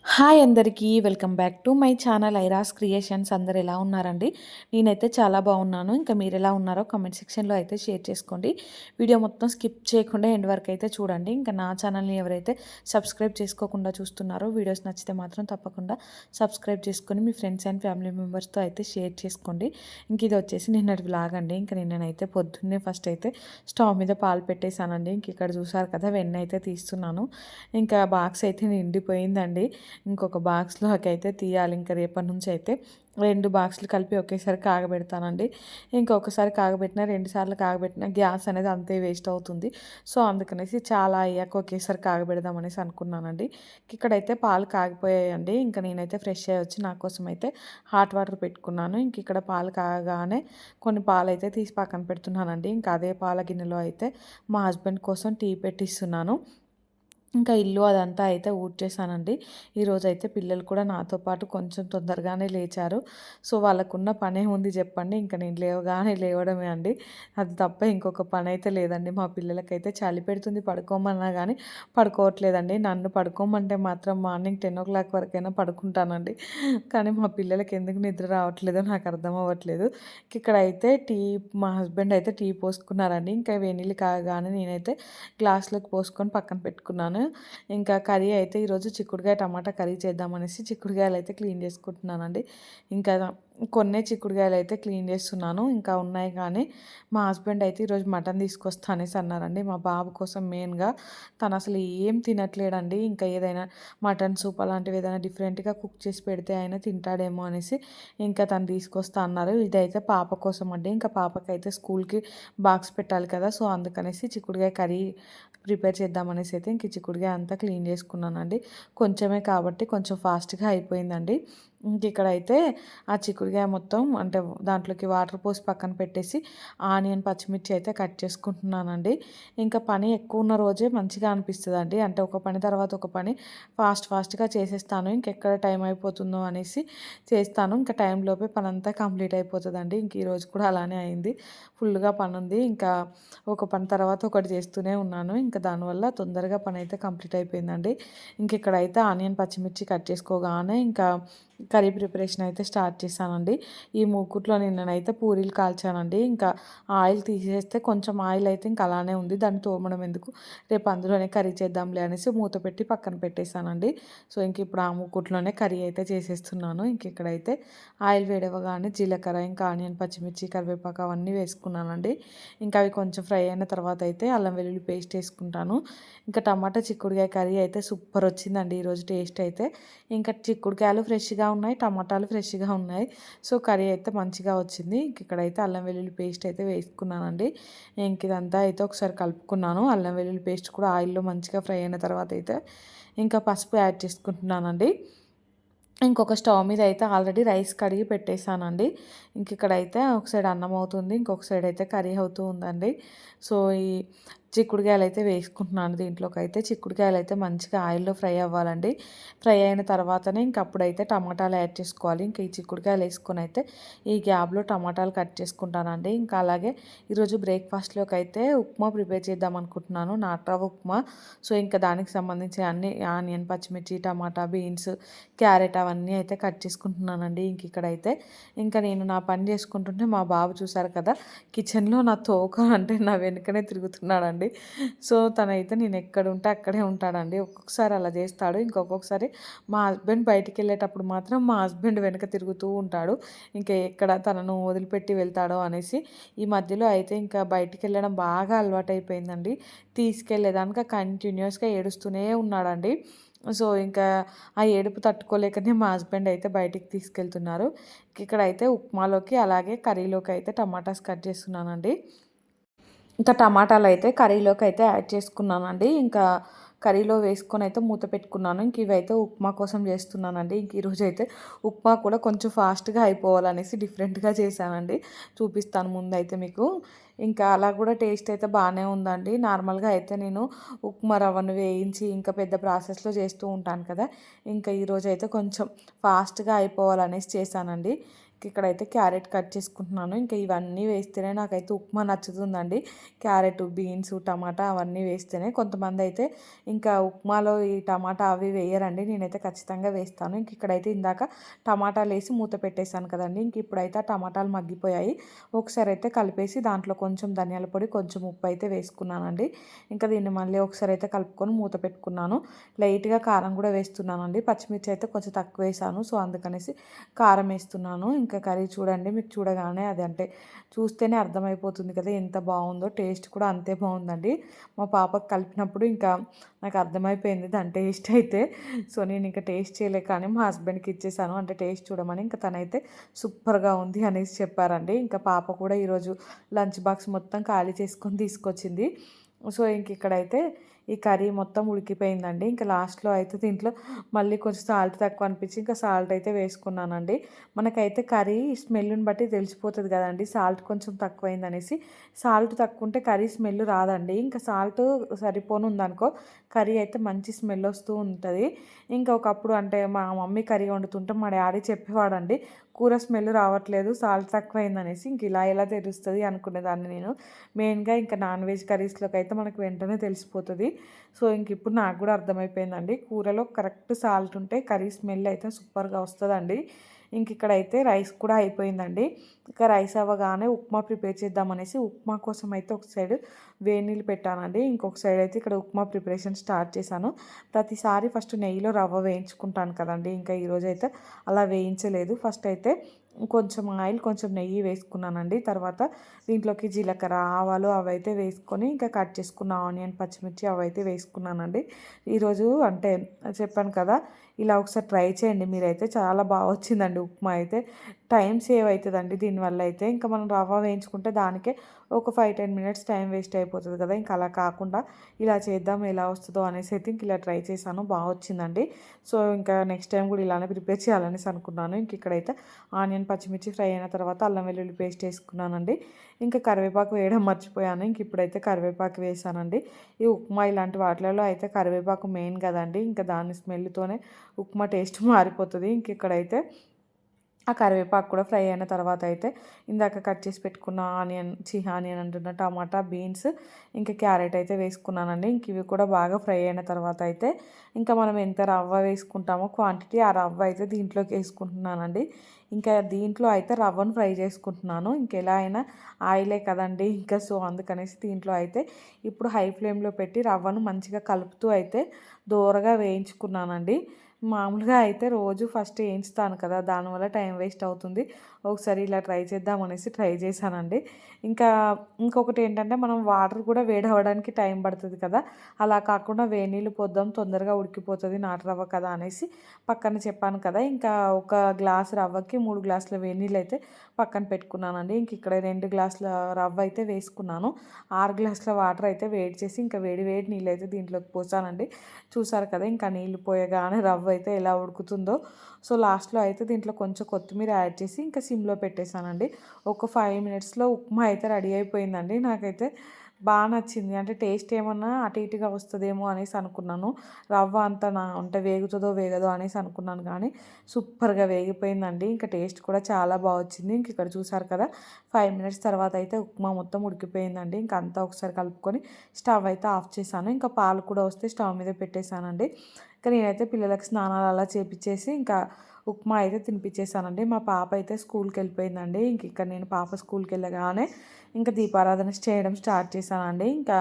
Hi అందరికీ welcome back to my channel Airas creations. అందరు ఎలా ఉన్నారండి? నేనైతే చాలా బాగున్నాను. ఇంకా మీరు ఎలా ఉన్నారో కామెంట్ సెక్షన్లో అయితే షేర్ చేసుకోండి. వీడియో మొత్తం స్కిప్ చేయకుండా ఎండ్ వరకు అయితే చూడండి. ఇంకా నా ఛానల్ని ఎవరైతే సబ్స్క్రైబ్ చేసుకోకుండా చూస్తున్నారో వీడియోస్ నచ్చితే మాత్రం తప్పకుండా సబ్స్క్రైబ్ చేసుకొని మీ ఫ్రెండ్స్ అండ్ ఫ్యామిలీ మెంబర్స్తో అయితే షేర్ చేసుకోండి. ఇంక ఇది వచ్చేసి నిన్నటి వ్లాగ్ అండి. ఇంకా నిన్ననైతే పొద్దున్నే ఫస్ట్ అయితే స్టవ్ మీద పాలు పెట్టేశానండి. ఇంక ఇక్కడ చూసారు కదా, వెన్న అయితే తీస్తున్నాను. ఇంకా బాక్స్ అయితే నిండిపోయిందండి. ఇంకొక బాక్స్‌లోకి అయితే తీయాలి. ఇంక రేపటి నుంచి అయితే 2 బాక్సులు కలిపి ఒకేసారి కాగబెడతానండి. ఇంకొకసారి కాగబెట్టినా 2 సార్లు కాగబెట్టినా గ్యాస్ అనేది అంతే వేస్ట్ అవుతుంది. సో, అందుకనేసి చాలా అయ్యాక ఒకేసారి కాగబెడదాం అనేసి అనుకున్నానండి. ఇక్కడైతే పాలు కాగిపోయాయండి. ఇంక నేనైతే ఫ్రెష్ అయ్యి వచ్చి నా కోసం అయితే హాట్ వాటర్ పెట్టుకున్నాను. ఇంక ఇక్కడ పాలు కాగగానే కొన్ని పాలైతే తీసి పక్కన పెడుతున్నానండి. ఇంకా అదే పాల గిన్నెలో అయితే మా హస్బెండ్ కోసం టీ పెట్టిస్తున్నాను. ఇంకా ఇల్లు అదంతా అయితే ఊడ్చేసానండి. ఈరోజైతే పిల్లలు కూడా నాతో పాటు కొంచెం తొందరగానే లేచారు. సో, వాళ్ళకున్న పనేముంది చెప్పండి. ఇంక నేను లేవగానే లేవడమే అండి. అది తప్ప ఇంకొక పనైతే లేదండి. మా పిల్లలకైతే చలి పెడుతుంది పడుకోమన్నా కానీ పడుకోవట్లేదండి. నన్ను పడుకోమంటే మాత్రం మార్నింగ్ 10:00 వరకైనా పడుకుంటానండి. కానీ మా పిల్లలకి ఎందుకు నిద్ర రావట్లేదో నాకు అర్థం అవ్వట్లేదు. ఇక్కడైతే మా హస్బెండ్ అయితే టీ పోసుకున్నారండి. ఇంకా వేడి నీళ్ళు కాగగానే నేనైతే గ్లాస్‌లోకి పోసుకొని పక్కన పెట్టుకున్నాను. ఇంకా కర్రీ అయితే ఈరోజు చిక్కుడుకాయ టమాటా కర్రీ చేద్దామనేసి చిక్కుడుకాయలు అయితే క్లీన్ చేసుకుంటున్నానండి. ఇంకా కొన్నే చిక్కుడుకాయలు అయితే క్లీన్ చేస్తున్నాను. ఇంకా ఉన్నాయి కానీ మా హస్బెండ్ అయితే ఈరోజు మటన్ తీసుకొస్తా అనేసి అన్నారండి. మా బాబు కోసం మెయిన్‌గా తను అసలు ఏం తినట్లేడండి. ఇంకా ఏదైనా మటన్ సూప్ అలాంటివి ఏదైనా డిఫరెంట్‌గా కుక్ చేసి పెడితే ఆయన తింటాడేమో అనేసి ఇంకా తను తీసుకొస్తా అన్నారు. ఇదైతే పాప కోసం అండి. ఇంకా పాపకైతే స్కూల్‌కి బాక్స్ పెట్టాలి కదా! సో, అందుకనేసి చిక్కుడుకాయ కర్రీ ప్రిపేర్ చేద్దామనేసి అయితే ఇంక చిక్కుడుకాయ అంతా క్లీన్ చేసుకున్నానండి. కొంచెమే కాబట్టి కొంచెం ఫాస్ట్‌గా అయిపోయిందండి. ఇక్కడైతే ఆ చిక్కుడుకాయ మొత్తం అంటే దాంట్లోకి వాటర్ పోసి పక్కన పెట్టేసి ఆనియన్, పచ్చిమిర్చి అయితే కట్ చేసుకుంటున్నానండి. ఇంకా పని ఎక్కువ ఉన్న రోజే మంచిగా అనిపిస్తదండి. అంటే ఒక పని తర్వాత ఒక పని ఫాస్ట్‌గా చేసేస్తాను. ఇంకెక్కడ టైం అయిపోతుందో అనేసి చేస్తాను. ఇంకా టైంలోపే పనంతా కంప్లీట్ అయిపోతదండి. ఇంక ఈరోజు కూడా అలానే అయింది. ఫుల్‌గా పనుంది. ఇంకా ఒక పని తర్వాత ఒకటి చేస్తూనే ఉన్నాను. ఇంకా దానివల్ల తొందరగా పని అయితే కంప్లీట్ అయిపోయిందండి. ఇంక ఇక్కడైతే ఆనియన్, పచ్చిమిర్చి కట్ చేసుకోగానే ఇంకా కర్రీ ప్రిపరేషన్ అయితే స్టార్ట్ చేశానండి. ఈ మూకుట్లో నిన్ననైతే పూరీలు కాల్చానండి. ఇంకా ఆయిల్ తీసేస్తే కొంచెం ఆయిల్ అయితే ఇంక అలానే ఉంది. దాన్ని తోమడం ఎందుకు, రేపు అందులోనే కర్రీ చేద్దాంలే అనేసి మూత పెట్టి పక్కన పెట్టేశానండి. సో, ఇంక ఇప్పుడు ఆ మూకుట్లోనే కర్రీ అయితే చేసేస్తున్నాను. ఇంక ఇక్కడైతే ఆయిల్ వేడవగానే జీలకర్ర, ఇంకా ఆనియన్, పచ్చిమిర్చి, కరివేపాకు అవన్నీ వేసుకున్నానండి. ఇంకా అవి కొంచెం ఫ్రై అయిన తర్వాత అయితే అల్లం వెల్లుల్లి పేస్ట్ వేసుకుంటాను. ఇంకా టమాటా చిక్కుడుకాయ కర్రీ అయితే సూపర్ వచ్చిందండి ఈరోజు టేస్ట్ అయితే. ఇంకా చిక్కుడుకాయలు ఫ్రెష్‌గా ఉన్నాయి, టమాటాలు ఫ్రెష్‌గా ఉన్నాయి. సో, కర్రీ అయితే మంచిగా వచ్చింది. ఇంక ఇక్కడైతే అల్లం వెల్లుల్లి పేస్ట్ అయితే వేసుకున్నానండి. ఇంక ఇదంతా అయితే ఒకసారి కలుపుకున్నాను. అల్లం వెల్లుల్లి పేస్ట్ కూడా ఆయిల్‌లో మంచిగా ఫ్రై అయిన తర్వాత అయితే ఇంకా పసుపు యాడ్ చేసుకుంటున్నానండి. ఇంకొక స్టవ్ మీద అయితే ఆల్రెడీ రైస్ కడిగి పెట్టేశానండి. ఇంక ఇక్కడైతే ఒక సైడ్ అన్నం అవుతుంది. ఇంకొక సైడ్ అయితే కర్రీ అవుతూ ఉందండి. సో, ఈ చిక్కుడుకాయలు అయితే వేసుకుంటున్నాను దీంట్లోకైతే. చిక్కుడుకాయలు అయితే మంచిగా ఆయిల్‌లో ఫ్రై అవ్వాలండి. ఫ్రై అయిన తర్వాతనే ఇంక అప్పుడైతే టమాటాలు యాడ్ చేసుకోవాలి. ఇంక ఈ చిక్కుడుకాయలు వేసుకొని అయితే ఈ గ్యాప్‌లో టమాటాలు కట్ చేసుకుంటానండి. ఇంకా అలాగే ఈరోజు బ్రేక్‌ఫాస్ట్‌లోకి అయితే ఉప్మా ప్రిపేర్ చేద్దాం అనుకుంటున్నాను. నాటు రవ్వ ఉప్మా. సో, ఇంకా దానికి సంబంధించి అన్ని ఆనియన్, పచ్చిమిర్చి, టమాటా, బీన్స్, క్యారెట్ అవన్నీ అయితే కట్ చేసుకుంటున్నానండి. ఇంక ఇక్కడైతే ఇంకా నేను నా పని చేసుకుంటుంటే మా బాబు చూసారు కదా, కిచెన్లో నా తోక అంటే నా వెనుకనే తిరుగుతున్నాడండి. సో, తనైతే నేను ఎక్కడుంటే అక్కడే ఉంటాడండి. ఒక్కొక్కసారి అలా చేస్తాడు. ఇంకొకసారి మా హస్బెండ్ బయటికి వెళ్ళేటప్పుడు మాత్రం మా హస్బెండ్ వెనక తిరుగుతూ ఉంటాడు. ఇంకా ఎక్కడ తనను వదిలిపెట్టి వెళ్తాడో అనేసి. ఈ మధ్యలో అయితే ఇంకా బయటికి వెళ్ళడం బాగా అలవాటైపోయిందండి. తీసుకెళ్ళేదానికి కంటిన్యూస్‌గా ఏడుస్తూనే ఉన్నాడండి. సో, ఇంకా ఆ ఏడుపు తట్టుకోలేకనే మా హస్బెండ్ అయితే బయటికి తీసుకెళ్తున్నారు. ఇక్కడైతే ఉప్మాలోకి అలాగే కర్రీలోకి అయితే టమాటాస్ కట్ చేస్తున్నానండి. ఇంకా టమాటాలైతే కర్రీలోకైతే యాడ్ చేసుకున్నానండి. ఇంకా కర్రీలో వేసుకొనైతే మూత పెట్టుకున్నాను. ఇంక ఇవైతే ఉప్మా కోసం చేస్తున్నానండి. ఇంక ఈరోజైతే ఉప్మా కూడా కొంచెం ఫాస్ట్‌గా అయిపోవాలనేసి డిఫరెంట్‌గా చేశానండి. చూపిస్తాను ముందైతే మీకు. ఇంకా అలా కూడా టేస్ట్ అయితే బానే ఉందండి. నార్మల్‌గా అయితే నేను ఉప్మా రవ్వను వేయించి ఇంకా పెద్ద ప్రాసెస్‌లో చేస్తూ ఉంటాను కదా! ఇంకా ఈరోజైతే కొంచెం ఫాస్ట్‌గా అయిపోవాలనేసి చేశానండి. ఇక్కడైతే క్యారెట్ కట్ చేసుకుంటున్నాను. ఇంకా ఇవన్నీ వేస్తేనే నాకైతే ఉప్మా నచ్చుతుందండి. క్యారెట్, బీన్స్, టమాటా అవన్నీ వేస్తేనే. కొంతమంది అయితే ఇంకా ఉప్మాలో ఈ టమాటా అవి వేయరండి. నేనైతే ఖచ్చితంగా వేస్తాను. ఇంక ఇక్కడైతే ఇందాక టమాటాలు వేసి మూత పెట్టేశాను కదండి. ఇంక ఇప్పుడైతే ఆ టమాటాలు మగ్గిపోయాయి. ఒకసారి అయితే కలిపేసి దాంట్లో కొంచెం ధనియాల పొడి, కొంచెం ఉప్పు అయితే వేసుకున్నానండి. ఇంకా దీన్ని మళ్ళీ ఒకసారి అయితే కలుపుకొని మూత పెట్టుకున్నాను. లైట్గా కారం కూడా వేస్తున్నానండి. పచ్చిమిర్చి అయితే కొంచెం తక్కువ వేసాను. సో అందుకనేసి కారం వేస్తున్నాను. ఇంకా కర్రీ చూడండి, మీకు చూడగానే అది అంటే చూస్తేనే అర్థమైపోతుంది కదా ఎంత బాగుందో. టేస్ట్ కూడా అంతే బాగుందండి. మా పాపకు కలిపినప్పుడు ఇంకా నాకు అర్థమైపోయింది దాని టేస్ట్ అయితే. సో నేను ఇంకా టేస్ట్ చేయలేక కానీ మా హస్బెండ్కి ఇచ్చేసాను, అంటే టేస్ట్ చూడమని. ఇంకా తనైతే సూపర్గా ఉంది అనేసి చెప్పారండి. ఇంకా పాప కూడా ఈరోజు లంచ్ బాక్స్ మొత్తం ఖాళీ చేసుకొని తీసుకొచ్చింది. సో ఇంక ఇక్కడైతే ఈ కర్రీ మొత్తం ఉడికిపోయిందండి. ఇంకా లాస్ట్లో అయితే దీంట్లో మళ్ళీ కొంచెం సాల్ట్ తక్కువ అనిపించి ఇంకా సాల్ట్ అయితే వేసుకున్నానండి. మనకైతే కర్రీ స్మెల్ని బట్టి తెలిసిపోతుంది కదండి సాల్ట్ కొంచెం తక్కువైంది అనేసి. సాల్ట్ తక్కువ ఉంటే కర్రీ స్మెల్ రాదండి. ఇంకా సాల్ట్ సరిపోను ఉందనుకో కర్రీ అయితే మంచి స్మెల్ వస్తూ ఉంటుంది. ఇంకా ఒకప్పుడు అంటే మా మమ్మీ కర్రీ వండుతుంటే మా డాడీ చెప్పేవాడండి, కూర స్మెల్ రావట్లేదు సాల్ట్ తక్కువైంది అనేసి. ఇంక ఇలా ఎలా తెలుస్తుంది అనుకునేదాన్ని నేను. మెయిన్గా ఇంకా నాన్ వెజ్ కర్రీస్లోకి అయితే మనకు వెంటనే తెలిసిపోతుంది. సో ఇంక ఇప్పుడు నాకు కూడా అర్థమైపోయిందండి, కూరలో కరెక్ట్ సాల్ట్ ఉంటే కర్రీ స్మెల్ అయితే సూపర్గా వస్తుందండి. ఇంక ఇక్కడైతే రైస్ కూడా అయిపోయిందండి. ఇంకా రైస్ అవ్వగానే ఉప్మా ప్రిపేర్ చేద్దామనేసి ఉప్మా కోసం అయితే ఒక సైడ్ వేడి నీళ్ళు పెట్టానండి. ఇంకొక సైడ్ అయితే ఇక్కడ ఉప్మా ప్రిపరేషన్ స్టార్ట్ చేశాను. ప్రతిసారి ఫస్ట్ నెయ్యిలో రవ్వ వేయించుకుంటాను కదండి. ఇంకా ఈరోజు అయితే అలా వేయించలేదు. ఫస్ట్ అయితే కొంచెం ఆయిల్, కొంచెం నెయ్యి వేసుకున్నానండి. తర్వాత దీంట్లోకి జీలకర్ర, ఆవాలు అవైతే వేసుకొని ఇంకా కట్ చేసుకున్న ఆనియన్, పచ్చిమిర్చి అవైతే వేసుకున్నానండి. ఈరోజు అంటే చెప్పాను కదా, ఇలా ఒకసారి ట్రై చేయండి మీరైతే. చాలా బాగా వచ్చిందండి ఉప్మా అయితే. టైం సేవ్ అవుతుందండి దీనివల్ల అయితే. ఇంకా మనం రవ్వ వేయించుకుంటే దానికే ఒక 5-10 మినిట్స్ టైం వేస్ట్ అయిపోతుంది కదా. ఇంకా అలా కాకుండా ఇలా చేద్దాం ఎలా వస్తుందో అనేసి అయితే ఇంక ఇలా ట్రై చేశాను, బాగా వచ్చిందండి. సో ఇంకా నెక్స్ట్ టైం కూడా ఇలానే ప్రిపేర్ చేయాలనేసి అనుకున్నాను. ఇంక ఇక్కడైతే ఆనియన్, పచ్చిమిర్చి ఫ్రై అయిన తర్వాత అల్లం వెల్లుల్లి పేస్ట్ వేసుకున్నానండి. ఇంకా కరివేపాకు వేయడం మర్చిపోయాను. ఇంక ఇప్పుడైతే కరివేపాకు వేసానండి. ఈ ఉప్మా ఇలాంటి వాటిలలో అయితే కరివేపాకు మెయిన్ కదండి. ఇంకా దాని స్మెల్తోనే ఉప్మా టేస్ట్ మారిపోతుంది. ఇంక ఇక్కడైతే ఆ కరివేపాకు కూడా ఫ్రై అయిన తర్వాత అయితే ఇందాక కట్ చేసి పెట్టుకున్న ఆనియన్ అంటున్న టమాటా, బీన్స్, ఇంకా క్యారెట్ అయితే వేసుకున్నానండి. ఇంక ఇవి కూడా బాగా ఫ్రై అయిన తర్వాత అయితే ఇంకా మనం ఎంత రవ్వ వేసుకుంటామో క్వాంటిటీ ఆ రవ్వ అయితే దీంట్లోకి వేసుకుంటున్నానండి. ఇంకా దీంట్లో అయితే రవ్వను ఫ్రై చేసుకుంటున్నాను. ఇంకెలా అయినా ఆయిలే కదండి. ఇంకా సో అందుకనేసి దీంట్లో అయితే ఇప్పుడు హై ఫ్లేమ్లో పెట్టి రవ్వను మంచిగా కలుపుతూ అయితే దోరగా వేయించుకున్నానండి. మామూలుగా అయితే రోజు ఫస్ట్ వేయించుతాను కదా, దానివల్ల టైం వేస్ట్ అవుతుంది. ఒకసారి ఇలా ట్రై చేద్దామనేసి ట్రై చేశానండి. ఇంకొకటి ఏంటంటే మనం వాటర్ కూడా వేడవడానికి టైం పడుతుంది కదా, అలా కాకుండా వేడి నీళ్ళు పోద్దాం తొందరగా ఉడికిపోతుంది నాటు రవ్వ కదా అనేసి పక్కన చెప్పాను కదా. ఇంకా ఒక గ్లాస్ రవ్వకి 3 గ్లాసుల వేడి నీళ్ళు అయితే పక్కన పెట్టుకున్నానండి. ఇంక ఇక్కడ 2 గ్లాసుల రవ్వ అయితే వేసుకున్నాను. 6 గ్లాసుల వాటర్ అయితే వేడి చేసి ఇంకా వేడి వేడి నీళ్ళు అయితే దీంట్లోకి పోసానండి. చూసారు కదా, ఇంకా నీళ్ళు పోయగానే రవ్వ అయితే ఎలా ఉడుకుతుందో. సో లాస్ట్లో అయితే దీంట్లో కొంచెం కొత్తిమీర యాడ్ చేసి ఇంకా సిమ్లో పెట్టేశానండి. ఒక 5 మినిట్స్లో ఉప్మా అయితే రెడీ అయిపోయిందండి. నాకైతే బాగా నచ్చింది. అంటే టేస్ట్ ఏమన్నా అటు ఇటుగా వస్తుందేమో అనేసి అనుకున్నాను. రవ్వ అంతా అంటే వేగుతుందో వేగదో అనేసి అనుకున్నాను, కానీ సూపర్గా వేగిపోయిందండి. ఇంకా టేస్ట్ కూడా చాలా బాగా వచ్చింది. ఇంక ఇక్కడ చూసారు కదా, 5 మినిట్స్ తర్వాత అయితే ఉప్మా మొత్తం ఉడికిపోయిందండి. ఇంకా అంతా ఒకసారి కలుపుకొని స్టవ్ అయితే ఆఫ్ చేశాను. ఇంకా పాలు కూడా వస్తే స్టవ్ మీద పెట్టేశానండి. ఇంకా నేనైతే పిల్లలకి స్నానాలు అలా చేపించేసి ఇంకా ఉప్మా అయితే తినిపించేసానండి. మా పాప అయితే స్కూల్కి వెళ్ళిపోయిందండి. ఇంక ఇక్కడ నేను పాప స్కూల్కి వెళ్ళగానే ఇంకా దీపారాధన చేయడం స్టార్ట్ చేశానండి. ఇంకా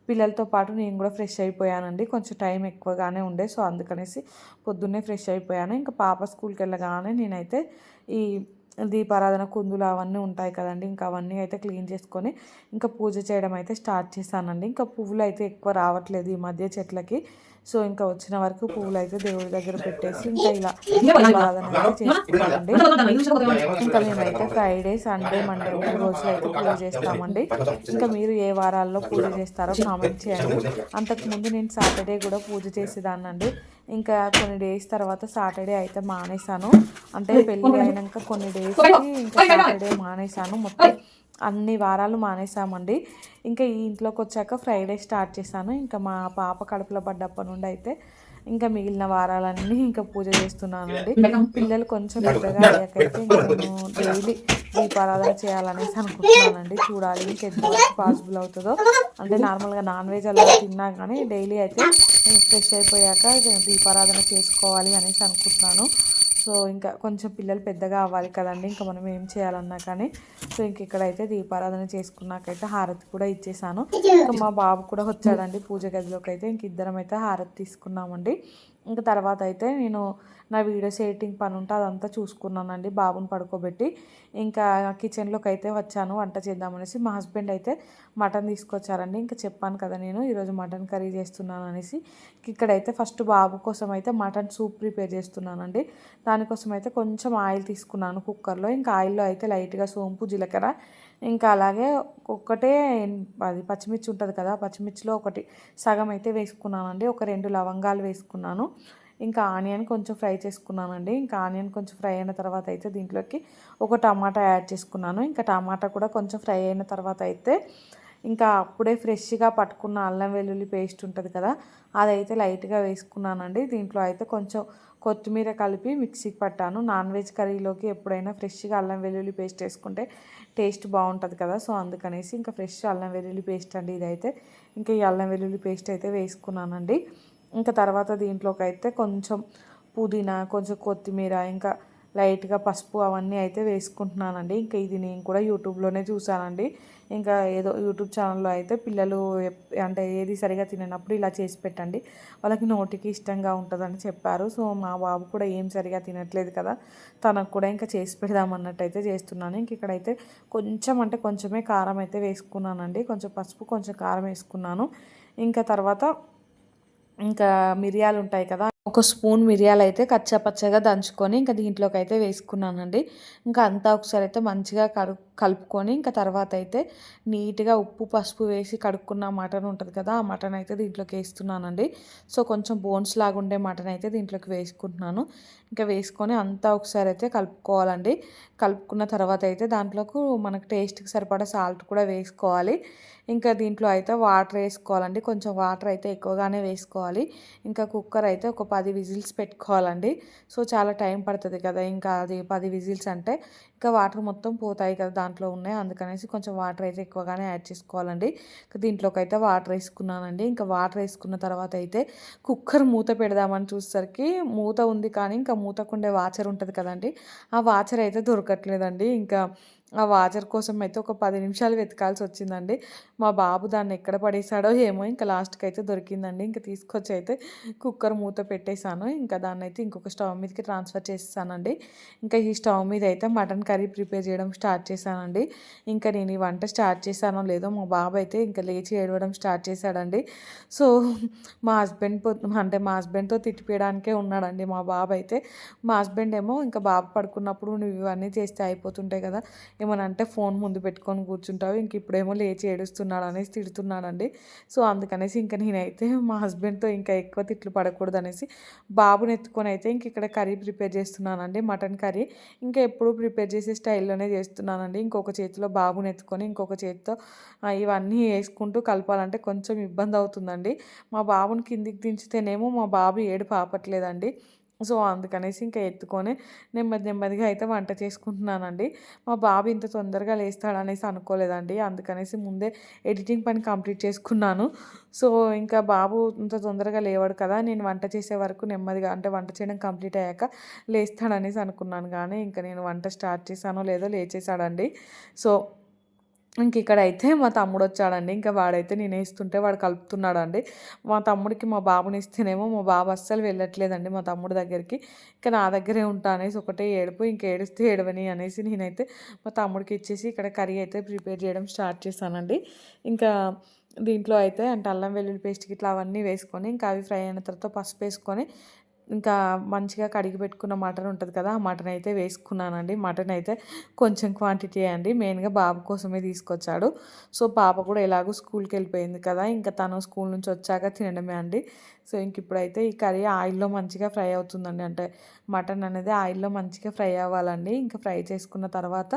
పిల్లలతో పాటు నేను కూడా ఫ్రెష్ అయిపోయానండి. కొంచెం టైం ఎక్కువగానే ఉండే, సో అందుకనేసి పొద్దున్నే ఫ్రెష్ అయిపోయాను. ఇంకా పాప స్కూల్కి వెళ్ళగానే నేనైతే ఈ దీపారాధన కుందులు అవన్నీ ఉంటాయి కదండి, ఇంకా అవన్నీ అయితే క్లీన్ చేసుకొని ఇంకా పూజ చేయడం అయితే స్టార్ట్ చేశానండి. ఇంకా పువ్వులు అయితే ఎక్కువ రావట్లేదు ఈ మధ్య చెట్లకి. సో ఇంకా వచ్చిన వరకు పువ్వులు అయితే దేవుడి దగ్గర పెట్టేసి ఇంకా ఇలా దీపారాధన అయితే చేసుకున్నామండి. ఇంకా మేమైతే ఫ్రైడే, సండే, మండే 3 రోజులు అయితే పూజ చేస్తామండి. ఇంకా మీరు ఏ వారాల్లో పూజ చేస్తారో కామెంట్ చేయండి. అంతకుముందు నేను సాటర్డే కూడా పూజ చేసేదాన్నండి. ఇంకా కొన్ని డేస్ తర్వాత సాటర్డే అయితే మానేశాను. అంటే పెళ్ళి అయినాక కొన్ని డేస్కి ఇంకా సాటర్డే మానేశాను. మొత్తం అన్ని వారాలు మానేసామండి. ఇంకా ఈ ఇంట్లోకి వచ్చాక ఫ్రైడే స్టార్ట్ చేశాను. ఇంకా మా పాప కడుపులో పడ్డప్పటి నుండి అయితే ఇంకా మిగిలిన వారాలన్నీ ఇంకా పూజ చేస్తున్నానండి. పిల్లలు కొంచెం పెద్దగా అయ్యాకైతే ఇంకా నేను డైలీ దీపారాధన చేయాలనేసి అనుకుంటున్నానండి. చూడాలి ఇంకెంతవరకు పాసిబుల్ అవుతుందో. అంటే నార్మల్గా నాన్ వెజ్ అలా తిన్నా కానీ డైలీ అయితే ఫ్రెష్ అయిపోయాక దీపారాధన చేసుకోవాలి అనేసి అనుకుంటున్నాను. సో ఇంకా కొంచెం పిల్లలు పెద్దగా అవ్వాలి కదండి, ఇంకా మనం ఏం చేయాలన్నా కానీ. సో ఇంక ఇక్కడైతే దీపారాధన చేసుకున్నాకైతే హారతి కూడా ఇచ్చేసాను. ఇంకా మా బాబు కూడా వచ్చాడండి పూజ గదిలోకి అయితే. ఇంక ఇద్దరం అయితే హారతి తీసుకున్నామండి. ఇంకా తర్వాత అయితే నేను నా వీడియోస్ ఎడిటింగ్ పని ఉంటే అదంతా చూసుకున్నానండి బాబుని పడుకోబెట్టి. ఇంకా కిచెన్లోకి అయితే వచ్చాను వంట చేద్దామనేసి. మా హస్బెండ్ అయితే మటన్ తీసుకొచ్చారండి. ఇంకా చెప్పాను కదా నేను ఈరోజు మటన్ కర్రీ చేస్తున్నాను అనేసి. ఇక్కడైతే ఫస్ట్ బాబు కోసం అయితే మటన్ సూప్ ప్రిపేర్ చేస్తున్నానండి. దానికోసం అయితే కొంచెం ఆయిల్ తీసుకున్నాను కుక్కర్లో. ఇంకా ఆయిల్లో అయితే లైట్గా సోంపు, జీలకర్ర, ఇంకా అలాగే ఒక్కటే అది పచ్చిమిర్చి ఉంటుంది కదా, పచ్చిమిర్చిలో ఒకటి సగం అయితే వేసుకున్నానండి. ఒక 2 లవంగాలు వేసుకున్నాను. ఇంకా ఆనియన్ కొంచెం ఫ్రై చేసుకున్నానండి. ఇంకా ఆనియన్ కొంచెం ఫ్రై అయిన తర్వాత అయితే దీంట్లోకి ఒక టమాటా యాడ్ చేసుకున్నాను. ఇంకా టమాటా కూడా కొంచెం ఫ్రై అయిన తర్వాత అయితే ఇంకా అప్పుడే ఫ్రెష్గా పట్టుకున్న అల్లం వెల్లుల్లి పేస్ట్ ఉంటుంది కదా, అదైతే లైట్గా వేసుకున్నానండి. దీంట్లో అయితే కొంచెం కొత్తిమీర కలిపి మిక్సీకి పట్టాను. నాన్ వెజ్ కర్రీలోకి ఎప్పుడైనా ఫ్రెష్గా అల్లం వెల్లుల్లి పేస్ట్ వేసుకుంటే టేస్ట్ బాగుంటుంది కదా, సో అందుకనేసి ఇంకా ఫ్రెష్ అల్లం వెల్లుల్లి పేస్ట్ అండి ఇదైతే. ఇంకా ఈ అల్లం వెల్లుల్లి పేస్ట్ అయితే వేసుకున్నానండి. ఇంకా తర్వాత దీంట్లోకి అయితే కొంచెం పుదీనా, కొంచెం కొత్తిమీర, ఇంకా లైట్గా పసుపు అవన్నీ అయితే వేసుకుంటున్నానండి. ఇంకా ఇది నేను కూడా యూట్యూబ్లోనే చూసానండి. ఇంకా ఏదో యూట్యూబ్ ఛానల్లో అయితే పిల్లలు అంటే ఏది సరిగా తిననప్పుడు ఇలా చేసి పెట్టండి, వాళ్ళకి నోటికి ఇష్టంగా ఉంటుందని చెప్పారు. సో మా బాబు కూడా ఏం సరిగా తినట్లేదు కదా, తనకు కూడా ఇంకా చేసి పెడదామన్నట్టు అయితే చేస్తున్నాను. ఇంక ఇక్కడైతే కొంచెం అంటే కొంచెమే కారం అయితే వేసుకున్నానండి. కొంచెం పసుపు, కొంచెం కారం వేసుకున్నాను. ఇంకా తర్వాత ఇంకా మిరియాలు ఉంటాయి కదా, ఒక స్పూన్ మిరియాలు అయితే కచ్చాపచ్చగా దంచుకొని ఇంకా దీంట్లోకి అయితే వేసుకున్నానండి. ఇంకా అంతా ఒకసారి అయితే మంచిగా కలుపుకొని ఇంకా తర్వాత అయితే నీట్గా ఉప్పు, పసుపు వేసి కడుక్కున్న మటన్ ఉంటుంది కదా, ఆ మటన్ అయితే దీంట్లోకి వేస్తున్నానండి. సో కొంచెం బోన్స్ లాగా ఉండే మటన్ అయితే దీంట్లోకి వేసుకుంటున్నాను. ఇంకా వేసుకొని అంతా ఒకసారి అయితే కలుపుకోవాలండి. కలుపుకున్న తర్వాత అయితే దాంట్లోకి మనకు టేస్ట్కి సరిపడా సాల్ట్ కూడా వేసుకోవాలి. ఇంకా దీంట్లో అయితే వాటర్ వేసుకోవాలండి. కొంచెం వాటర్ అయితే ఎక్కువగానే వేసుకోవాలి. ఇంకా కుక్కర్ అయితే ఒక 10 విజిల్స్ పెట్టుకోవాలండి. సో చాలా టైం పడుతుంది కదా, ఇంకా అది 10 విజిల్స్ అంటే ఇంకా వాటర్ మొత్తం పోతాయి కదా దాంట్లో ఉన్నాయి, అందుకనేసి కొంచెం వాటర్ అయితే ఎక్కువగానే యాడ్ చేసుకోవాలండి. దీంట్లోకి అయితే వాటర్ వేసుకున్నానండి. ఇంకా వాటర్ వేసుకున్న తర్వాత అయితే కుక్కర్ మూత పెడదామని చూసేసరికి మూత ఉంది కానీ ఇంకా మూతకుండే వాచర్ ఉంటుంది కదండి, ఆ వాచర్ అయితే దొరకట్లేదండి. ఇంకా ఆ వాచర్ కోసం అయితే ఒక 10 నిమిషాలు వెతకాల్సి వచ్చిందండి. మా బాబు దాన్ని ఎక్కడ పడేసాడో ఏమో, ఇంకా లాస్ట్కి అయితే దొరికిందండి. ఇంకా తీసుకొచ్చి అయితే కుక్కర్ మూత పెట్టేశాను. ఇంకా దాన్ని అయితే ఇంకొక స్టవ్ మీదకి ట్రాన్స్ఫర్ చేసేసానండి. ఇంకా ఈ స్టవ్ మీద అయితే మటన్ కర్రీ ప్రిపేర్ చేయడం స్టార్ట్ చేశానండి. ఇంకా నేను ఈ వంట స్టార్ట్ చేశానో లేదో మా బాబు అయితే ఇంకా లేచి ఏడవడం స్టార్ట్ చేశాడండి. సో మా హస్బెండ్తో తిట్టిపోయడానికే ఉన్నాడండి మా బాబు అయితే. మా హస్బెండ్ ఏమో ఇంకా బాబు పడుకున్నప్పుడు నువ్వు ఇవన్నీ చేస్తే అయిపోతుంటాయి కదా, ఏమన్నా అంటే ఫోన్ ముందు పెట్టుకొని కూర్చుంటావు, ఇంక ఇప్పుడేమో లేచి ఏడుస్తున్నాడు అనేసి తిడుతున్నాడండి. సో అందుకనేసి ఇంకా నేనైతే మా హస్బెండ్తో ఇంకా ఎక్కువ తిట్లు పడకూడదు అనేసి బాబుని ఎత్తుకొని అయితే ఇంక ఇక్కడ కర్రీ ప్రిపేర్ చేస్తున్నానండి, మటన్ కర్రీ. ఇంకా ఎప్పుడు ప్రిపేర్ చేసే స్టైల్లోనే చేస్తున్నానండి. ఇంకొక చేతిలో బాబుని ఎత్తుకొని ఇంకొక చేతితో ఇవన్నీ వేసుకుంటూ కలపాలంటే కొంచెం ఇబ్బంది అవుతుందండి. మా బాబుని కిందికి దించితేనేమో మా బాబు ఏడుపు ఆపట్లేదండి. సో అందుకనేసి ఇంకా ఎత్తుకొని నెమ్మదిగా అయితే వంట చేసుకుంటున్నానండి. మా బాబు ఇంత తొందరగా లేస్తాడనేసి అనుకోలేదండి, అందుకనేసి ముందే ఎడిటింగ్ పని కంప్లీట్ చేసుకున్నాను. సో ఇంకా బాబు ఇంత తొందరగా లేవాడు కదా, నేను వంట చేసే వరకు నెమ్మదిగా అంటే వంట చేయడం కంప్లీట్ అయ్యాక లేస్తాడనేసి అనుకున్నాను. కానీ ఇంకా నేను వంట స్టార్ట్ చేశానో లేదో లేచేసాడండి. సో ఇంక ఇక్కడైతే మా తమ్ముడు వచ్చాడండి. ఇంకా వాడైతే నేను వేస్తుంటే వాడు కలుపుతున్నాడండి. మా తమ్ముడికి మా బాబుని ఇస్తేనేమో మా బాబు అస్సలు వెళ్ళట్లేదండి మా తమ్ముడి దగ్గరికి. ఇంకా నా దగ్గరే ఉంటా అనేసి ఒకటే ఏడుపు, ఇంక ఏడుస్తే ఏడవని అనేసి నేనైతే మా తమ్ముడికి ఇచ్చేసి ఇక్కడ కర్రీ అయితే ప్రిపేర్ చేయడం స్టార్ట్ చేశానండి. ఇంకా దీంట్లో అయితే అంటే అల్లం వెల్లుల్లి పేస్ట్కి ఇట్లా అవన్నీ వేసుకొని ఇంకా అవి ఫ్రై అయిన తర్వాత పసుపు వేసుకొని ఇంకా మంచిగా కడిగి పెట్టుకున్న మటన్ ఉంటుంది కదా, ఆ మటన్ అయితే వేసుకున్నానండి. మటన్ అయితే కొంచెం క్వాంటిటీ అండి, మెయిన్గా బాబు కోసమే తీసుకొచ్చాడు. సో పాప కూడా ఎలాగో స్కూల్కి వెళ్ళిపోయింది కదా, ఇంకా తను స్కూల్ నుంచి వచ్చాక తినడమే అండి. సో ఇంక ఇప్పుడైతే ఈ కర్రీ ఆయిల్లో మంచిగా ఫ్రై అవుతుందండి. అంటే మటన్ అనేది ఆయిల్లో మంచిగా ఫ్రై అవ్వాలండి. ఇంకా ఫ్రై చేసుకున్న తర్వాత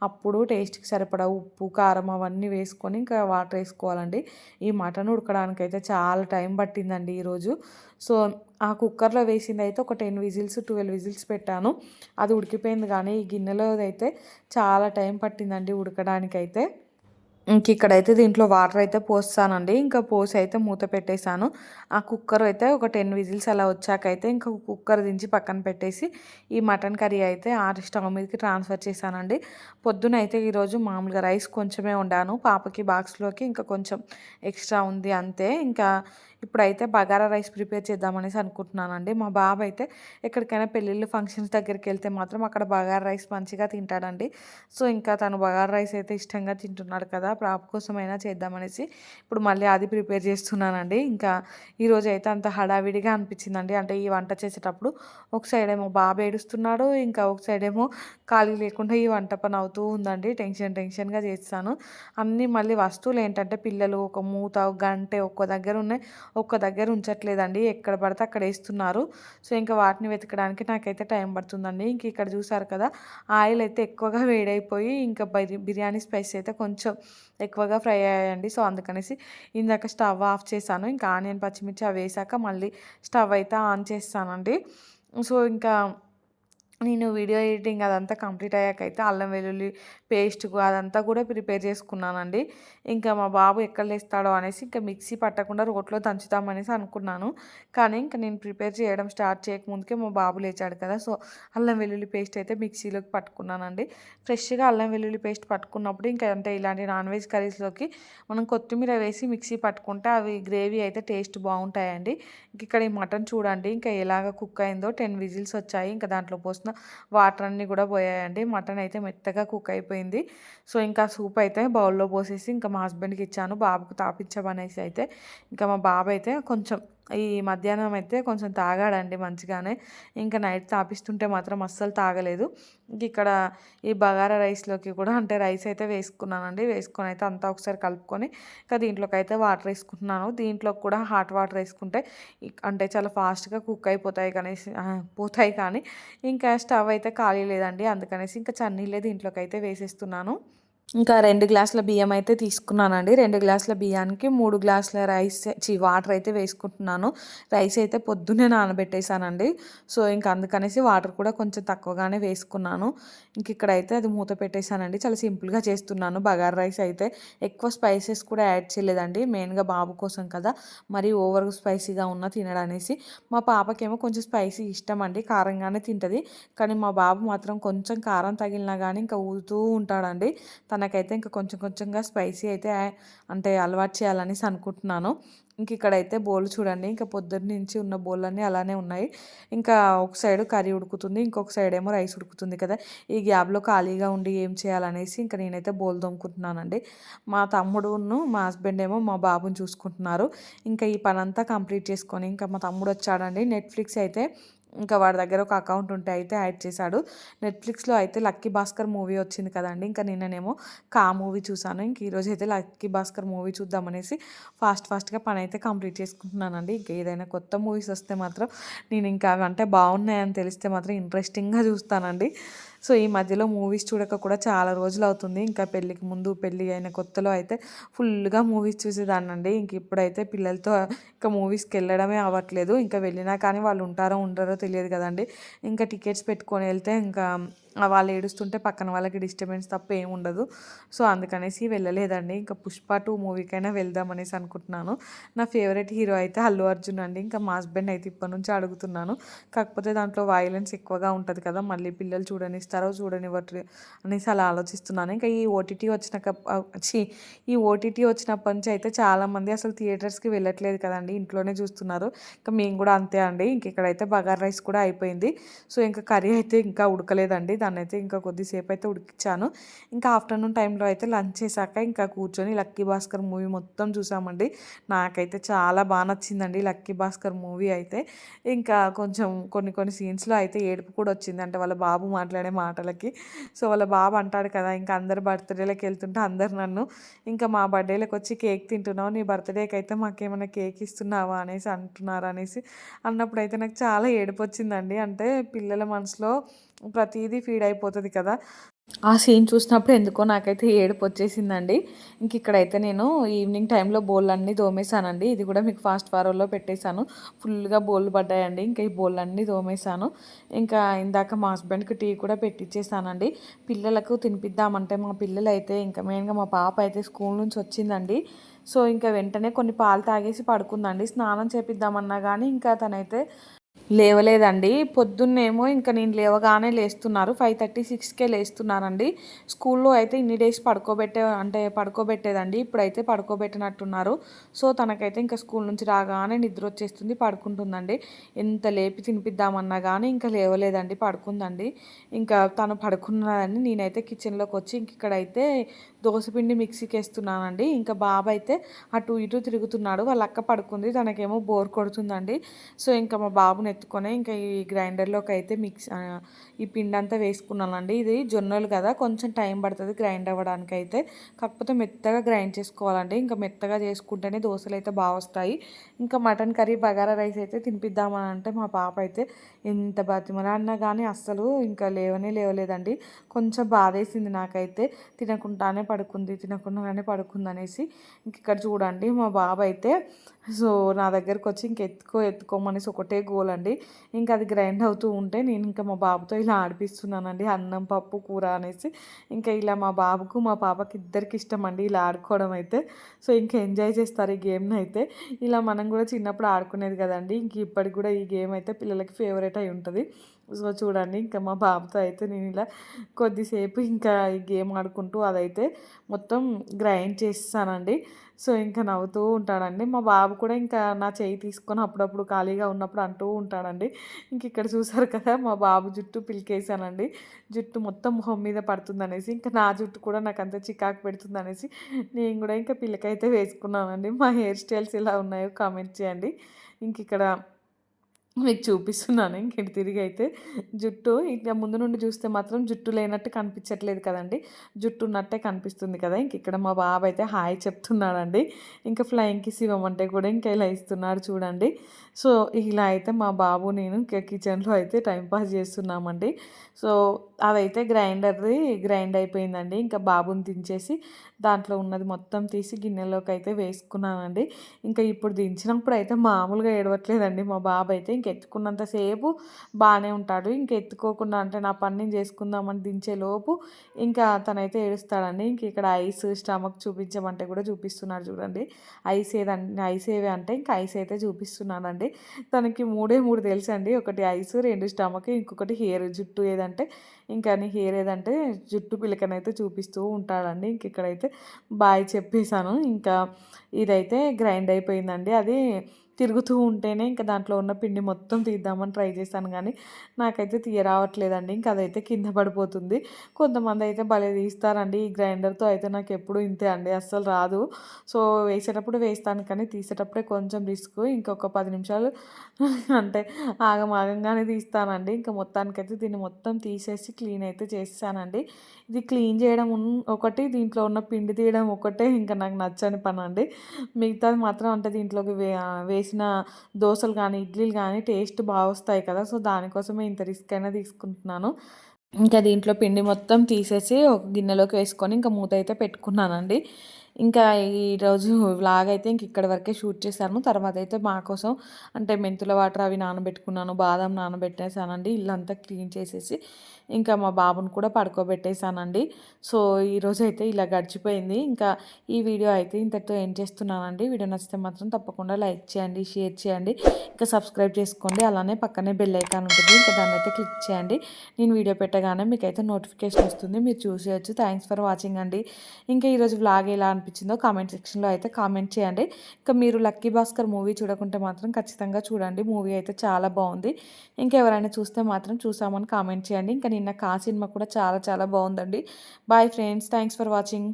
అప్పుడు టేస్ట్కి సరిపడా ఉప్పు, కారం అవన్నీ వేసుకొని ఇంకా వాటర్ వేసుకోవాలండి. ఈ మటన్ ఉడకడానికైతే చాలా టైం పట్టిందండి ఈరోజు. సో ఆ కుక్కర్‌లో వేసిందైతే ఒక 10 విజిల్స్, 12 విజిల్స్ పెట్టాను. అది ఉడికిపోయింది గానీ, ఈ గిన్నెలోదైతే చాలా టైం పట్టిందండి ఉడకడానికైతే. ఇక్కడైతే దీంట్లో వాటర్ అయితే పోస్తానండి. ఇంకా పోసి అయితే మూత పెట్టేసాను. ఆ కుక్కర్ అయితే ఒక 10 విజిల్స్ అలా వచ్చాకైతే ఇంకా కుక్కర్ దించి పక్కన పెట్టేసి, ఈ మటన్ కర్రీ అయితే స్టవ్ మీదకి ట్రాన్స్‌ఫర్ చేశానండి. పొద్దునైతే ఈరోజు మామూలుగా రైస్ కొంచెమే వండాను. పాపకి బాక్స్‌లోకి ఇంకా కొంచెం ఎక్స్ట్రా ఉంది అంతే. ఇంకా ఇప్పుడైతే బగారా రైస్ ప్రిపేర్ చేద్దామనేసి అనుకుంటున్నానండి. మా బాబు అయితే ఎక్కడికైనా పెళ్ళిళ్ళు, ఫంక్షన్స్ దగ్గరికెళ్తే మాత్రం అక్కడ బగారా రైస్ మంచిగా తింటాడండి. సో, ఇంకా తను బగారా రైస్ అయితే ఇష్టంగా తింటున్నాడు కదా! పాప కోసమైనా చేద్దామనేసి ఇప్పుడు మళ్ళీ అది ప్రిపేర్ చేస్తున్నానండి. ఇంకా ఈరోజైతే అంత హడావిడిగా అనిపించిందండి. అంటే ఈ వంట చేసేటప్పుడు ఒక సైడేమో బాబు ఏడుస్తున్నాడు. ఇంకా ఒక సైడేమో ఖాళీ లేకుండా ఈ వంట పని అవుతూ ఉందండి. టెన్షన్‌గా చేస్తాను. అన్నీ మళ్ళీ వస్తువులేంటంటే పిల్లలు ఒక మూత, ఒక గంటె ఒక్క దగ్గర ఉన్నాయి. ఒక్క దగ్గర ఉంచట్లేదండి. ఎక్కడ పడితే అక్కడ ఏస్తున్నారు. సో, ఇంకా వాటిని వెతకడానికి నాకైతే టైం పడుతుందండి. ఇంక ఇక్కడ చూసారు కదా! ఆయిల్ అయితే ఎక్కువగా వేడైపోయి ఇంకా బిర్యానీ స్పైస్ అయితే కొంచెం ఎక్కువగా ఫ్రై అయ్యాయండి. సో, అందుకనేసి ఇందాక స్టవ్ ఆఫ్ చేశాను. ఇంకా ఆనియన్, పచ్చిమిర్చి అవి వేసాక మళ్ళీ స్టవ్ అయితే ఆన్ చేస్తానండి. సో, ఇంకా నేను వీడియో ఎడిటింగ్ అదంతా కంప్లీట్ అయ్యాకైతే అల్లం వెల్లుల్లి పేస్ట్ అదంతా కూడా ప్రిపేర్ చేసుకున్నానండి. ఇంకా మా బాబు ఎక్కడ లేస్తాడో అనేసి ఇంకా మిక్సీ పట్టకుండా రోట్లో దంచుదామనేసి అనుకున్నాను. కానీ ఇంక నేను ప్రిపేర్ చేయడం స్టార్ట్ చేయకముందుకే మా బాబు లేచాడు కదా! సో, అల్లం వెల్లుల్లి పేస్ట్ అయితే మిక్సీలోకి పట్టుకున్నానండి. ఫ్రెష్‌గా అల్లం వెల్లుల్లి పేస్ట్ పట్టుకున్నప్పుడు ఇంకా అంటే ఇలాంటి నాన్ వెజ్ కర్రీస్‌లోకి మనం కొత్తిమీర వేసి మిక్సీ పట్టుకుంటే అవి గ్రేవీ అయితే టేస్ట్ బాగుంటాయండి. ఇక్కడ ఈ మటన్ చూడండి ఇంకా ఎలాగ కుక్ అయిందో 10 విజిల్స్ వచ్చాయి. ఇంకా దాంట్లో పోసిన వాటర్ అన్నీ కూడా పోయాయండి. మటన్ అయితే మెత్తగా కుక్ అయిపోయింది. సో, ఇంకా సూప్ అయితే బౌల్‌లో పోసేసి ఇంకా మా హస్బెండ్‌కి ఇచ్చాను. బాబుకు తాపిచ్చమనేసి అయితే ఇంకా మా బాబు అయితే కొంచెం ఈ మధ్యాహ్నం అయితే కొంచెం తాగాడండి మంచిగానే. ఇంకా నైట్ తాపిస్తుంటే మాత్రం అస్సలు తాగలేదు. ఇక్కడ ఈ బగారా రైస్‌లోకి కూడా అంటే రైస్ అయితే వేసుకున్నానండి. వేసుకొని అయితే అంతా ఒకసారి కలుపుకొని ఇంకా దీంట్లోకైతే వాటర్ ఏసుకుంటున్నాను. దీంట్లోకి కూడా హాట్ వాటర్ ఏసుకుంటే అంటే చాలా ఫాస్ట్‌గా కుక్ అయిపోతాయి కనేసి పోతాయి కానీ ఇంకా స్టవ్ అయితే ఖాళీ లేదండి. అందుకనేసి ఇంకా చన్నీళ్ళే దీంట్లోకైతే వేసేస్తున్నాను. ఇంకా 2 గ్లాసుల బియ్యం అయితే తీసుకున్నానండి. 2 గ్లాసుల బియ్యానికి 3 గ్లాసుల వాటర్ అయితే వేసుకుంటున్నాను. రైస్ అయితే పొద్దున్నే నానబెట్టేసానండి. సో, ఇంక అందుకనేసి వాటర్ కూడా కొంచెం తక్కువగానే వేసుకున్నాను. ఇక్కడైతే అది మూత పెట్టేసానండి. చాలా సింపుల్‌గా చేస్తున్నాను. బగారా రైస్ అయితే ఎక్కువ స్పైసెస్ కూడా యాడ్ చేయలేదండి. మెయిన్‌గా బాబు కోసం కదా! మరీ ఓవర్ స్పైసీగా ఉన్న తినడనేసి. మా పాపకేమో కొంచెం స్పైసీ ఇష్టమండి. కారంగానే తింటది. కానీ మా బాబు మాత్రం కొంచెం కారం తగిలినా గానీ ఇంకా ఊదుతూ ఉంటాడండి. తనకైతే ఇంకా కొంచెం కొంచెంగా స్పైసీ అయితే అంటే అలవాటు చేయాలనేసి అనుకుంటున్నాను. ఇక్కడైతే బౌల్ చూడండి. ఇంకా పొద్దున్నుంచి ఉన్న బౌల్‌లన్నీ అలానే ఉన్నాయి. ఇంకా ఒక సైడు కర్రీ ఉడుకుతుంది. ఇంకొక సైడ్ ఏమో రైస్ ఉడుకుతుంది కదా! ఈ గ్యాప్‌లో ఖాళీగా ఉండి ఏం చేయాలనేసి ఇంకా నేనైతే బౌల్ తోముకుంటున్నానండి. మా తమ్ముడును, మా హస్బెండ్ ఏమో మా బాబుని చూసుకుంటున్నారు. ఇంకా ఈ పనంతా కంప్లీట్ చేసుకొని ఇంకా మా తమ్ముడు వచ్చాడండి. నెట్‌ఫ్లిక్స్ అయితే ఇంకా వాడి దగ్గర ఒక అకౌంట్ ఉంటే అయితే యాడ్ చేశాడు. నెట్‌ఫ్లిక్స్‌లో అయితే 'లక్కీ భాస్కర్' మూవీ వచ్చింది కదండీ! ఇంకా నిన్ననేమో 'కా' మూవీ చూశాను. ఇంక ఈరోజు అయితే 'లక్కీ భాస్కర్' మూవీ చూద్దామనేసి ఫాస్ట్‌గా పనైతే కంప్లీట్ చేసుకుంటున్నానండి. ఇంక ఏదైనా కొత్త మూవీస్ వస్తే మాత్రం నేను ఇంకా అవంటే బాగున్నాయని తెలిస్తే మాత్రం ఇంట్రెస్టింగ్‌గా చూస్తానండి. సో, ఈ మధ్యలో మూవీస్ చూడక కూడా చాలా రోజులవుతుంది. ఇంకా పెళ్ళికి ముందు, పెళ్ళి అయిన కొత్తలో అయితే ఫుల్‌గా మూవీస్ చూసేదాన్నండి. ఇంక ఇప్పుడైతే పిల్లలతో ఇంకా మూవీస్‌కెళ్ళడమే అవ్వట్లేదు. ఇంకా వెళ్ళినా కానీ వాళ్ళు ఉంటారో, ఉండరో తెలియదు కదండీ! ఇంకా టికెట్స్ పెట్టుకొని వెళ్తే ఇంకా వాళ్ళు ఏడుస్తుంటే పక్కన వాళ్ళకి డిస్టర్బెన్స్ తప్ప ఏముండదు. సో, అందుకనేసి వెళ్ళలేదండి. ఇంకా 'పుష్ప 2' మూవీకైనా వెళ్దామనేసి అనుకుంటున్నాను. నా ఫేవరెట్ హీరో అయితే అల్లు అర్జున్ అండి. ఇంకా మా హస్బెండ్ అయితే ఇప్పటి నుంచి అడుగుతున్నాను. కాకపోతే దాంట్లో వయలెన్స్ ఎక్కువగా ఉంటది కదా! మళ్ళీ పిల్లలు చూడనిస్తారో, చూడనివ్వట్లే అనేసి అలా ఆలోచిస్తున్నాను. ఇంకా ఈ ఓటీటీ వచ్చినాక ఈ ఓటీటీ వచ్చినప్పటి నుంచి అయితే చాలామంది అసలు థియేటర్స్‌కి వెళ్ళట్లేదు కదండీ! ఇంట్లోనే చూస్తున్నారు. ఇంకా మేము కూడా అంతే అండి. ఇంక ఇక్కడైతే బగారా రైస్ కూడా అయిపోయింది. సో, ఇంకా కర్రీ అయితే ఇంకా ఉడకలేదండి. దాన్నైతే ఇంకా కొద్దిసేపు అయితే ఉడికిచ్చాను. ఇంకా ఆఫ్టర్‌నూన్ టైంలో అయితే లంచ్ చేశాక ఇంకా కూర్చొని 'లక్కీ భాస్కర్' మూవీ మొత్తం చూసామండి. నాకైతే చాలా నచ్చిందండి 'లక్కీ భాస్కర్' మూవీ అయితే. ఇంకా కొంచెం కొన్ని సీన్స్‌లో అయితే ఏడుపు కూడా వచ్చింది. అంటే వాళ్ళ బాబు మాట్లాడే మాటలకి. సో, వాళ్ళ బాబు అంటాడు కదా! ఇంకా అందరు బర్త్‌డేలకి వెళ్తుంటే అందరు నన్ను ఇంకా మా బర్త్‌డేలకొచ్చి కేక్ తింటున్నావు. నీ బర్త్‌డేకి అయితే మాకేమైనా కేక్ ఇస్తున్నావా అనేసి అంటున్నారు అనేసి అన్నప్పుడైతే నాకు చాలా ఏడుపొచ్చిందండి. అంటే పిల్లల మనసులో ప్రతీదీ ఫీడ్ అయిపోతది కదా! ఆ సీన్ చూసినప్పుడు ఎందుకో నాకైతే ఏడుపొచ్చేసిందండి. ఇక్కడైతే నేను ఈవినింగ్ టైంలో బోళ్ళన్నీ తోమేశానండి. ఇది కూడా మీకు ఫాస్ట్ ఫార్వర్డ్‌లో పెట్టేశాను. ఫుల్‌గా బోళ్ళు పడ్డాయండి. ఇంకా ఈ బోళ్ళన్నీ తోమేశాను. ఇంకా ఇందాక మా హస్బెండ్‌కి టీ కూడా పెట్టిచ్చేసానండి. పిల్లలకు తినిపిద్దామంటే మా పిల్లలైతే ఇంకా మెయిన్‌గా మా పాప అయితే స్కూల్ నుంచి వచ్చిందండి. సో, ఇంకా వెంటనే కొన్ని పాలు తాగేసి పడుకుందండి. స్నానం చేపిద్దామన్నా గానీ ఇంకా తనైతే లేవలేదండి. పొద్దున్నేమో ఇంక నేను లేవగానే లేస్తున్నారు. 5:30, 6కే లేస్తున్నారండి. స్కూల్లో అయితే ఇన్ని డేస్ పడుకోబెట్టేదండి. ఇప్పుడైతే పడుకోబెట్టనట్టున్నారు. సో, తనకైతే ఇంక స్కూల్ నుంచి రాగానే నిద్రొచ్చేస్తుంది, పడుకుంటుందండి. ఎంత లేపి తినిపిద్దామన్నా గానీ ఇంక లేవలేదండి, పడుకుందండి. ఇంకా తను పడుకున్నదని నేనైతే కిచెన్‌లోకొచ్చి ఇక్కడైతే దోసపిండి మిక్సీకేస్తున్నానండి. ఇంకా బాబైతే అటు ఇటు తిరుగుతున్నాడు. వాళ్ళ అక్క పడుకుంది. తనకేమో బోర్ కొడుతుందండి. సో, ఇంకా మా బాబుని ఎత్తుకొని ఇంకా ఈ గ్రైండర్‌లోకి అయితే ఈ పిండంతా వేసుకున్నానండి. ఇది జొన్నలు కదా, కొంచెం టైం పడుతుంది గ్రైండ్ అవ్వడానికైతే. కాకపోతే మెత్తగా గ్రైండ్ చేసుకోవాలండి. ఇంకా మెత్తగా చేసుకుంటేనే దోసలైతే వస్తాయి. ఇంకా మటన్ కర్రీ, బగారా రైస్ అయితే తినిపిద్దామని అంటే మా పాప అయితే ఎంత బతిమలాడినా కానీ అస్సలు ఇంకా లేవలేదండి. కొంచెం బాధేసింది నాకైతే. తినకుండానే పడుకుంది అనేసి. ఇక్కడ చూడండి మా బాబు అయితే సో, నా దగ్గరకొచ్చి ఎత్తుకోమనేసి ఒకటే గోల్ అండి. ఇంకా అది గ్రైండ్ అవుతూ ఉంటే నేను ఇంకా మా బాబుతో ఇలా ఆడిపిస్తున్నానండి. అన్నం, పప్పు, కూర అనేసి. ఇంకా ఇలా మా బాబుకు, మా పాపకి ఇద్దరికి ఇష్టమండి ఇలా ఆడుకోవడం అయితే. సో, ఇంకా ఎంజాయ్ చేస్తారు ఈ గేమ్‌నైతే. ఇలా మనం కూడా చిన్నప్పుడు ఆడుకునేది కదండీ! ఇంక ఇప్పటికి కూడా ఈ గేమ్ అయితే పిల్లలకి ఫేవరెట్ అయి ఉంటది. సో, చూడండి ఇంకా మా బాబుతో అయితే నేను ఇలా కొద్దిసేపు ఇంకా ఈ గేమ్ ఆడుకుంటూ అదైతే మొత్తం గ్రైండ్ చేసేసానండి. సో, ఇంకా నవ్వుతూ ఉంటాడండి. మా బాబు కూడా ఇంకా నా చెయ్యి తీసుకొని అప్పుడప్పుడు ఖాళీగా ఉన్నప్పుడు అంటూ ఉంటాడండి. ఇక్కడ చూసారు కదా, మా బాబు జుట్టు పిలికేసానండి. జుట్టు మొత్తం మొహం మీద పడుతుందనేసి, ఇంకా నా జుట్టు కూడా నాకంత చికాకు పెడుతుందనేసి నేను కూడా ఇంకా పిల్లకైతే వేసుకున్నానండి. మా హెయిర్ స్టైల్స్ ఎలా ఉన్నాయో కామెంట్ చేయండి. ఇక్కడ మీకు చూపిస్తున్నాను. ఇటు తిరిగైతే జుట్టు ఇట్లా ముందు నుండి చూస్తే మాత్రం జుట్టు లేనట్టు కనిపించట్లేదు కదండీ! జుట్టు ఉన్నట్టే కనిపిస్తుంది కదా! ఇక్కడ మా బాబు అయితే హాయ్ చెప్తున్నాడండి. ఇంకా ఫ్లయింగ్ కిస్ ఇవ్వమంటే కూడా ఇంకా ఇలా ఇస్తున్నాడు చూడండి. సో, ఇలా అయితే మా బాబు నేను ఇంకా కిచెన్‌లో అయితే టైం పాస్ చేస్తున్నామండి. సో, అదైతే గ్రైండ్ అయిపోయిందండి. ఇంకా బాబుని దించేసి దాంట్లో ఉన్నది మొత్తం తీసి గిన్నెలోకి అయితే వేసుకున్నానండి. ఇప్పుడు దించినప్పుడు అయితే మామూలుగా ఏడవట్లేదండి మా బాబు అయితే. ఎత్తుకున్నంత సేపు బాగానే ఉంటాడు. ఎత్తుకోకుండా అంటే నా పని నేను చేసుకుందామని దించేలోపు ఇంకా తనైతే ఏడుస్తాడండి. ఇక్కడ ఐస్, స్టమక్ చూపించమంటే కూడా చూపిస్తున్నాడు చూడండి. ఐస్ ఏవి అంటే ఇంకా ఐస్ అయితే చూపిస్తున్నానండి. తనకి 3 తెలుసండి. ఒకటి ఐస్, 2 స్టమక్, ఇంకొకటి హెయిర్, జుట్టు ఏదంటే ఇంకా హెయిర్ ఏదంటే జుట్టు పిలకనైతే చూపిస్తూ ఉంటాడండి. ఇక్కడైతే బాయ్ చెప్పేశాను. ఇదైతే గ్రైండ్ అయిపోయిందండి. అది తిరుగుతూ ఉంటేనే ఇంకా దాంట్లో ఉన్న పిండి మొత్తం తీద్దామని ట్రై చేశాను కానీ నాకైతే తీయరావట్లేదండి. అదైతే కింద పడిపోతుంది. కొంతమంది అయితే భలే తీస్తారండి. ఈ గ్రైండర్‌తో అయితే నాకెప్పుడు ఇంతే అండి. అస్సలు రాదు. సో, వేసేటప్పుడు వేస్తాను కానీ తీసేటప్పుడే కొంచెం రిస్క్. ఇంకొక 10 నిమిషాలు అంటే ఆగమాగంగానే తీస్తానండి. మొత్తానికైతే దీన్ని మొత్తం తీసేసి క్లీన్ అయితే చేసేసానండి. ఇది క్లీన్ చేయడం ఒకటి, దీంట్లో ఉన్న పిండి తీయడం ఒకటే ఇంకా నాకు నచ్చని పనండి. మిగతాది మాత్రం అంటే దీంట్లోకి వేసిన దోసలు కానీ, ఇడ్లీలు కానీ టేస్ట్ వస్తాయి కదా! సో, దానికోసమే ఇంత రిస్క్ అయినా తీసుకుంటున్నాను. దీంట్లో పిండి మొత్తం తీసేసి ఒక గిన్నెలోకి వేసుకొని మూత అయితే పెట్టుకున్నానండి. ఈరోజు వ్లాగ్ అయితే ఇక్కడి వరకే షూట్ చేశాను. తర్వాత అయితే మా కోసం అంటే మెంతుల వాటర్ అవి నానబెట్టుకున్నాను. బాదం నానబెట్టేసానండి. ఇల్లంతా క్లీన్ చేసేసి మా బాబుని కూడా పడుకోబెట్టేసానండి. సో, ఈరోజైతే ఇలా గడిచిపోయింది. ఈ వీడియో అయితే ఇంతటితో ఎండ్ చేస్తున్నానండి. వీడియో నచ్చితే మాత్రం తప్పకుండా లైక్ చేయండి, షేర్ చేయండి, సబ్స్క్రైబ్ చేసుకోండి. అలానే పక్కనే బెల్ ఐకాన్ ఉంటుంది. దాన్ని అయితే క్లిక్ చేయండి. నేను వీడియో పెట్టగానే మీకైతే నోటిఫికేషన్ వస్తుంది. మీరు చూసేయచ్చు. థ్యాంక్స్ ఫర్ వాచింగ్ అండి. ఈరోజు వ్లాగ్ ఎలా అనిపించిందో కామెంట్ సెక్షన్లో అయితే కామెంట్ చేయండి. మీరు లక్కీ భాస్కర్ మూవీ చూడకుంటే మాత్రం ఖచ్చితంగా చూడండి. మూవీ అయితే చాలా బాగుంది. ఎవరైనా చూస్తే మాత్రం చూసామని కామెంట్ చేయండి. నిన్న కా సినిమా కూడా చాలా చాలా బాగుందండి. Bye friends. Thanks for watching.